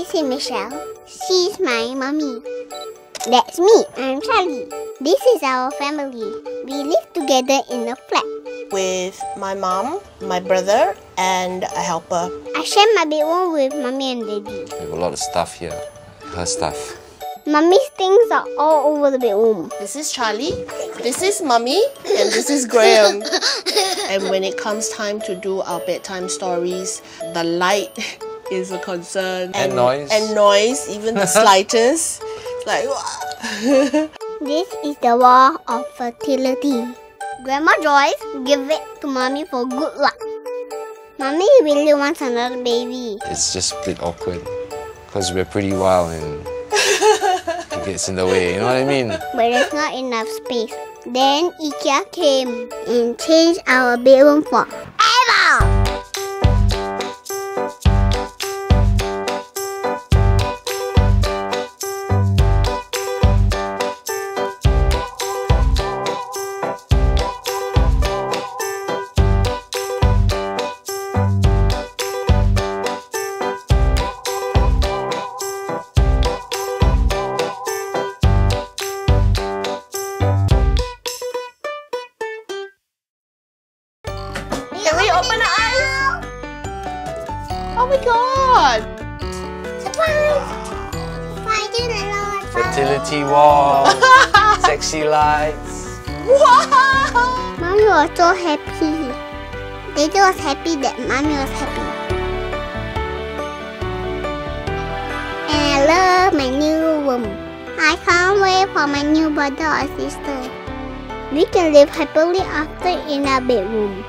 This is Michele. She's my mommy. That's me. I'm Charlie. This is our family. We live together in a flat with my mom, my brother, and a helper. I share my bedroom with mommy and daddy. We have a lot of stuff here. Her stuff. Mommy's things are all over the bedroom. This is Charlie, this is Mummy, and this is Graham. And when it comes time to do our bedtime stories, the light is a concern. And noise. And noise, even the slightest. Like, This is the wall of fertility. Grandma Joyce give it to Mommy for good luck. Mommy really wants another baby. It's just a bit awkward because we're pretty wild and it gets in the way, you know what I mean? But there's not enough space. Then IKEA came and changed our bedroom forever. can we open the eyes? Oh my god! Surprise! Fertility wall, sexy lights. Wow! Mommy was so happy. Daddy was happy that Mommy was happy. And I love my new room. I can't wait for my new brother or sister. We can live happily after in our bedroom.